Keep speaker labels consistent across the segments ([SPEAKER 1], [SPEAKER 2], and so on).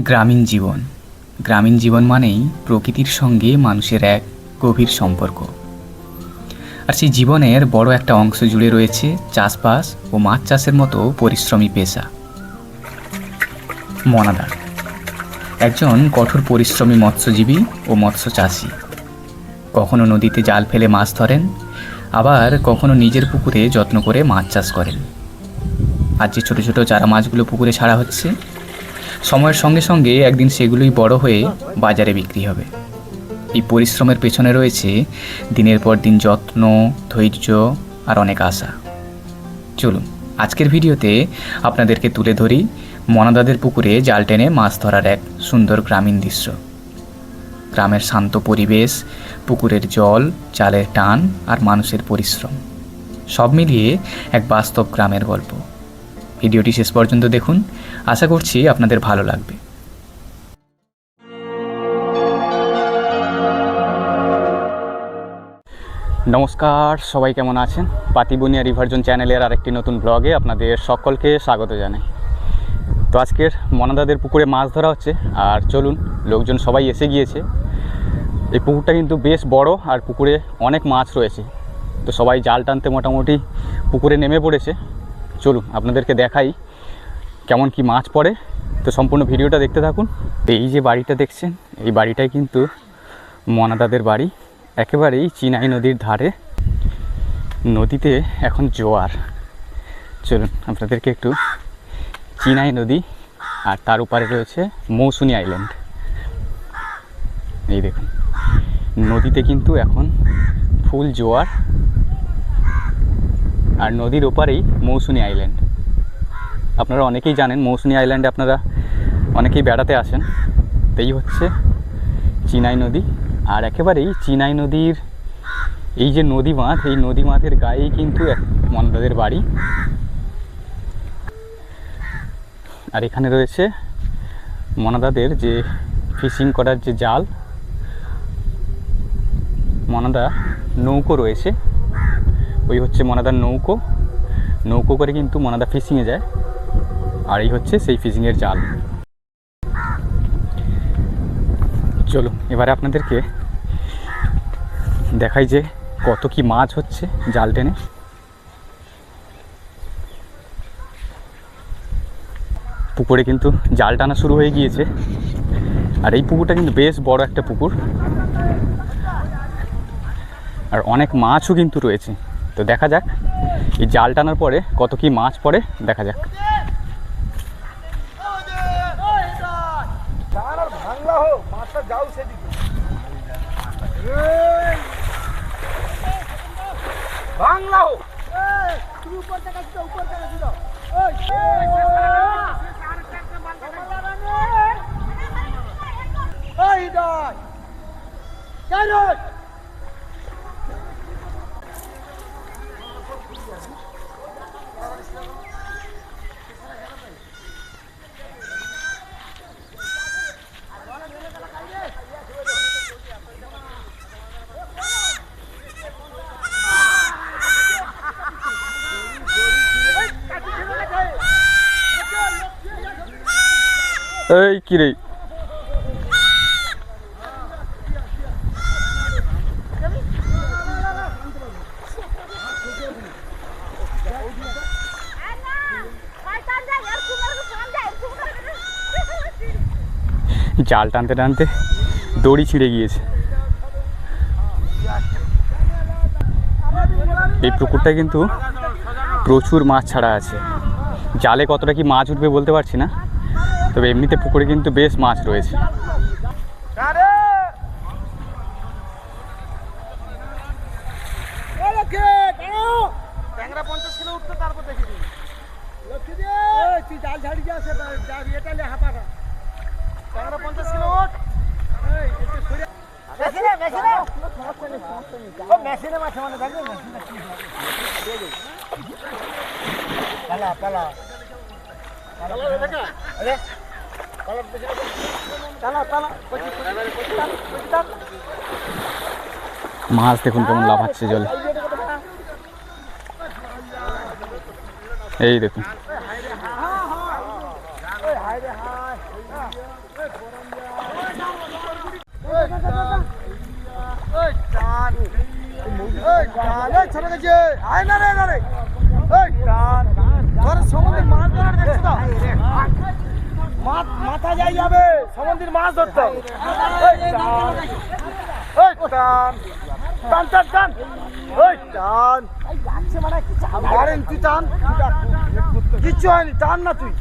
[SPEAKER 1] গ্রামীণ জীবন। গ্রামীণ জীবন মানেই প্রকৃতির সঙ্গে মানুষের এক গভীর সম্পর্ক। আর সেই জীবনের বড় একটা অংশ জুড়ে রয়েছে চাষবাস ও মাছ চাষের মতো পরিশ্রমী পেশা। মনাদা একজন কঠোর পরিশ্রমী মৎস্যজীবী ও মৎস্য চাষি। কখনো নদীতে জাল ফেলে মাছ ধরেন, আবার কখনো নিজের পুকুরে যত্ন করে মাছ চাষ করেন। আর যে ছোটো ছোটো চারা মাছগুলো পুকুরে ছাড়া হচ্ছে, সময়ের সঙ্গে সঙ্গে একদিন সেগুলোই বড় হয়ে বাজারে বিক্রি হবে। এই পরিশ্রমের পেছনে রয়েছে দিনের পর দিন যত্ন, ধৈর্য আর অনেক আশা। চলুন আজকের ভিডিওতে আপনাদেরকে তুলে ধরি মনাদাদের পুকুরে জাল টেনে মাছ ধরার এক সুন্দর গ্রামীণ দৃশ্য। গ্রামের শান্ত পরিবেশ, পুকুরের জল, জালের টান আর মানুষের পরিশ্রম, সব মিলিয়ে এক বাস্তব গ্রামের গল্প। ভিডিওটি শেষ পর্যন্ত দেখুন, আশা করছি আপনাদের ভালো লাগবে। নমস্কার, সবাই কেমন আছেন? পাতিবনিয়া রিভারজন চ্যানেলের আরেকটি নতুন ব্লগে আপনাদের সকলকে স্বাগত জানাই। তো আজকের মনাদাদের পুকুরে মাছ ধরা হচ্ছে, আর চলুন, লোকজন সবাই এসে গিয়েছে। এই পুকুরটা কিন্তু বেশ বড়, আর পুকুরে অনেক মাছ রয়েছে। তো সবাই জাল টানতে মোটামুটি পুকুরে নেমে পড়েছে। চলুন আপনাদেরকে দেখাই কেমন কি মাছ পড়ে। তো সম্পূর্ণ ভিডিওটা দেখতে থাকুন। এই যে বাড়িটা দেখছেন, এই বাড়িটাই কিন্তু মনাদাদের বাড়ি, একেবারেই চিনাই নদীর ধারে। নদীতে এখন জোয়ার। চলুন আপনাদেরকে একটু চিনাই নদী আর তার উপরে রয়েছে মৌসুনি আইল্যান্ড। এই দেখুন, নদীতে কিন্তু এখন ফুল জোয়ার, আর নদীর ওপারেই মৌসুনি আইল্যান্ড। আপনারা অনেকেই জানেন মৌসুনি আইল্যান্ডে আপনারা অনেকেই বেড়াতে আসেন। এই হচ্ছে চিনাই নদী, আর একেবারেই চিনাই নদীর এই যে নদী বাঁধ, এই নদী বাঁধের গায়েই কিন্তু মনাদাদের বাড়ি। আর এখানে রয়েছে মনাদাদের যে ফিশিং করার যে জাল, মনাদা নৌকো রয়েছে। ওই হচ্ছে মনাদার নৌকো। নৌকো করে কিন্তু মনাদা ফিশিংয়ে যায়, আর এই হচ্ছে সেই ফিশিংয়ের জাল। চলো এবারে আপনাদেরকে দেখাই যে কত কি মাছ হচ্ছে জাল টেনে। পুকুরে কিন্তু জাল টানা শুরু হয়ে গিয়েছে, আর এই পুকুরটা কিন্তু বেশ বড় একটা পুকুর, আর অনেক মাছও কিন্তু রয়েছে। তো দেখা যাক এই জাল টানার পরে কত কি মাছ পড়ে, দেখা যাক। এই কিরে, জাল টানতে টানতে দড়ি ছিঁড়ে গিয়েছে। এই পুকুরটা কিন্তু প্রচুর মাছ ছাড়া আছে। জালে কতটা কি মাছ উঠবে বলতে পারছি না, তবে এমনিতে পুকুরে কিন্তু বেশ মাছ রয়েছে। মাছ দেখুন কেমন লাফাচ্ছে জলে। এই দেখুন
[SPEAKER 2] ছেড়ে গেছে আয় না রে না রে এই টান ধর সমুদ্রের মাছ ধরার দেখছ তো মাথা যাই যাবে সমুদ্রের মাছ ধরতে এই টান টান টান টান ওই টান মারেন তুই টান কিচ্ছু হয়নি টান না তুই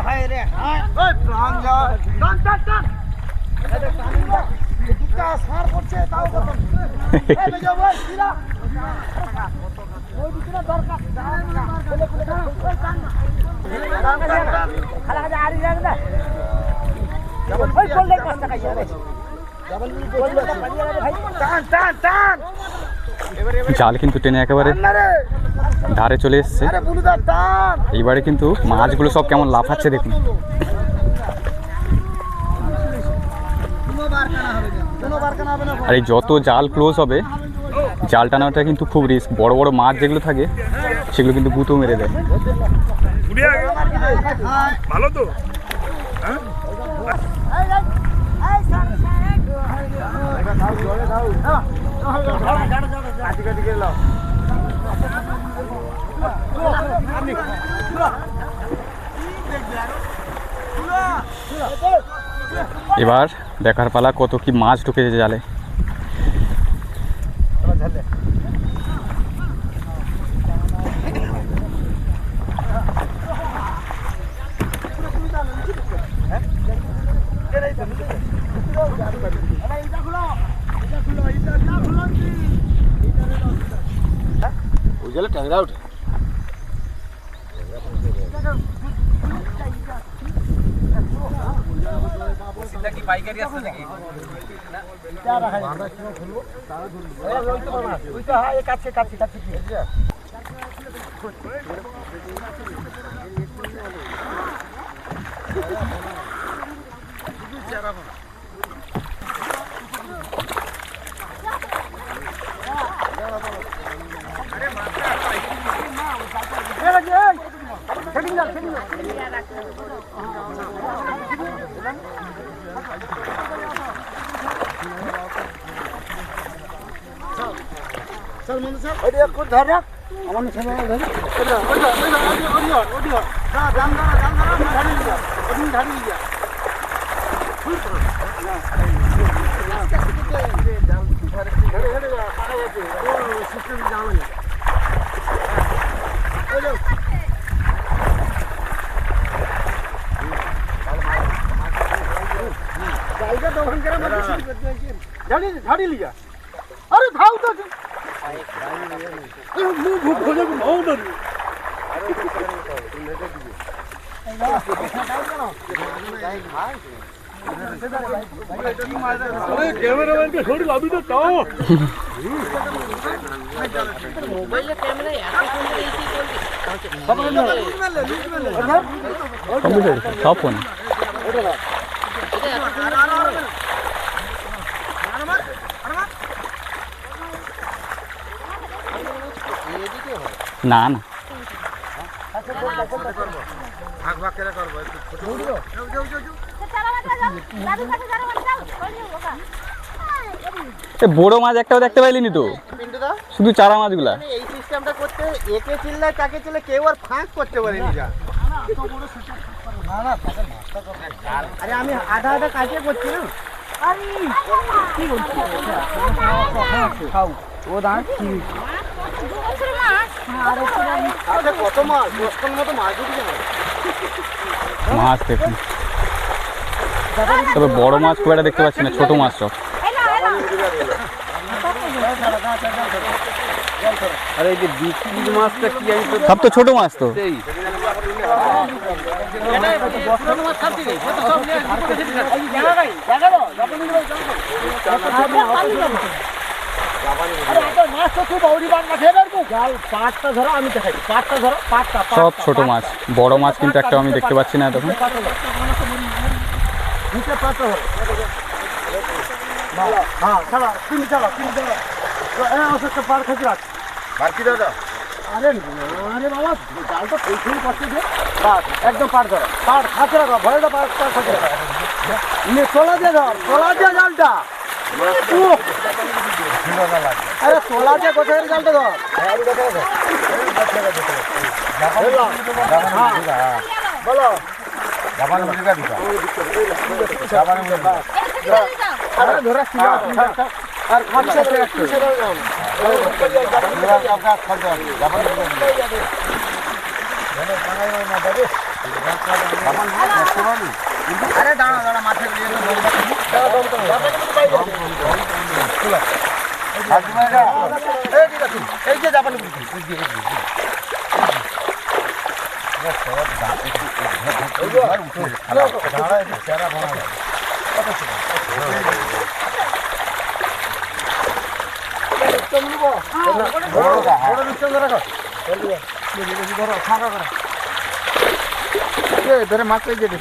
[SPEAKER 2] হায় রে হায় ওই প্রাণ যায় টান টান টান দুটা সার করছে তাও কত এই বেজা ভাই কিরা ওই দিকটা দরকার খালা খালা আড়ি যায় না ডাবল ভাই বল দেখ 5 টাকা যাবে ডাবল বল ভাই টান টান টান
[SPEAKER 1] জাল কিন্তু টেনে একেবারে ধারে চলে এসছে। এইবারে কিন্তু মাছগুলো সব কেমন লাফাচ্ছে দেখুন। আর এই যত জাল ক্লোজ হবে জাল টানাটা কিন্তু খুব রিস্ক। বড় বড় মাছ যেগুলো থাকে সেগুলো কিন্তু গুঁতো মেরে দেয়।
[SPEAKER 3] ভালো তো
[SPEAKER 1] এবার দেখার পালা কত কি মাছ ঢুকেছে জালে।
[SPEAKER 2] ট্যাংরা উঠে পাইকারি আসছে নাকি কাছে কাছে কাছে चल मन सर अरे कुछ धर रख हमने सब धर ओडी जा जान धाड़ी लिया ओडी धाड़ी लिया सिस्टम जाओ हेलो जाएगा तो हम करें धाड़ी धाड़ी लिया अरे धाव तो मुंह भूख खोले को माओ ना अरे कैमरामैन के छोड़ अभी तो ताओ मोबाइल में कैमरा यार
[SPEAKER 1] सब फोन না না বড় মাছ একটাও দেখতে পাইলিনি তো শুধু চারা মাছগুলা।
[SPEAKER 2] এই সিস্টেমটা করতে একে চিল্লায় তাকে চিল্লায় কেউ আর ফাঁক করতে পারেনি যা আরে আমি আধা আধা কাজে করছি না কি বলছি খাও ও দাঁড় কি কত মাছ 10 টন মতো মাছ উঠে
[SPEAKER 1] মাছ দেখুন। তবে বড় মাছ খুব একটা দেখতে পাচ্ছি না, ছোট মাছ সব।
[SPEAKER 2] আরে এই যে বিক্রি মাছটা কি আমি
[SPEAKER 1] সব তো ছোট মাছ তো। সব ছোট মাছ, বড় মাছ কিন্তু একটা আমি দেখতে পাচ্ছি না তখন।
[SPEAKER 2] একদম পাট ধরো, পাট খাঁচে রাখো, ভয়টা পাট খাঁচে রাখো। তোলা দিয়ে ধর, তোলা দিয়ে জালটা আরে তোলা যে কোথায় জালটা ধর বলো জাপান মুরগা দিবা জাপান মুরগা আরে ধরা কিনা আর খামসা করে একটু সেরা নাও মেরা কাকা খাজা জাপান মুরগা জানে পানাই না দাদু জাপান মুরগা কোরানি আরে দাঁড়া দাঁড়া মাঠে গিয়ে দাঁড়া দাঁড়া আজমাইরা এই দিদা তুমি এই যে জাপান মুরগি এই যে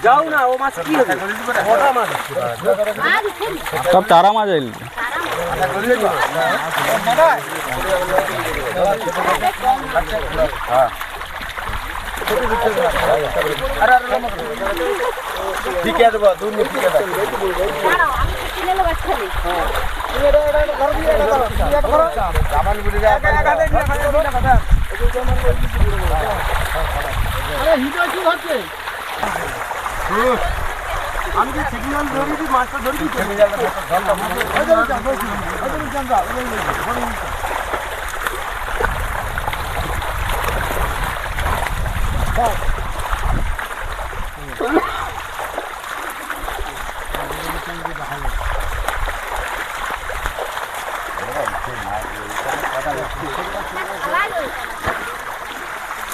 [SPEAKER 2] যাও না ও মাছ কি হবে
[SPEAKER 1] সব চারা মাছ এল
[SPEAKER 2] ঠিক আছে বাবা দুধ নিয়ে ঠিক আছে জামান বুড়ি যা আমি কি সিগন্যাল ধরি দি মাছটা ধরি দি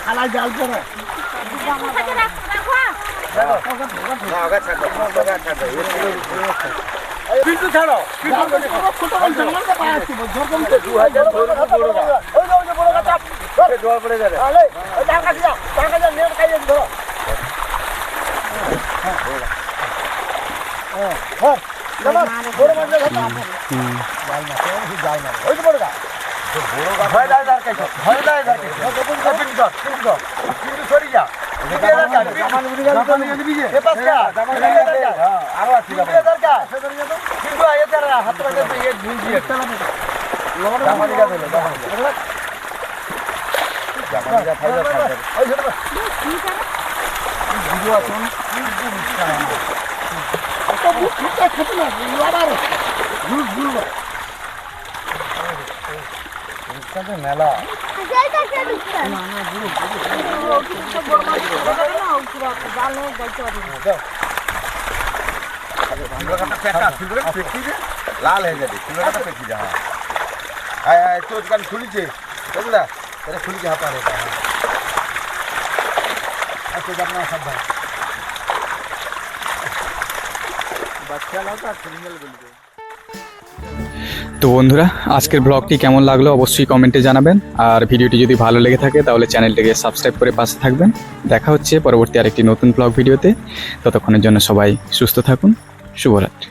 [SPEAKER 2] খালা জাল পড়ে পিন্টু ছাড়ো জল পড়ে যাবে মেলা লাল হয়ে যাবে চুলাটা পেকি যা হ্যাঁ তো কান খুলিছে বুঝলা এটা খুলিকে হাতা রে হ্যাঁ আচ্ছা আপনারা সব ভাই বাচ্চা লাটা সিগন্যাল বলবে।
[SPEAKER 1] তো বন্ধুরা আজকের ব্লগটি কেমন লাগলো অবশ্যই কমেন্টে জানাবেন, আর ভিডিওটি যদি ভালো লেগে থাকে তাহলে চ্যানেলটিকে সাবস্ক্রাইব করে পাশে থাকবেন। দেখা হচ্ছে পরবর্তী আরেকটি নতুন ব্লগ ভিডিওতে। ততক্ষণের জন্য সবাই সুস্থ থাকুন। শুভরাত্রি।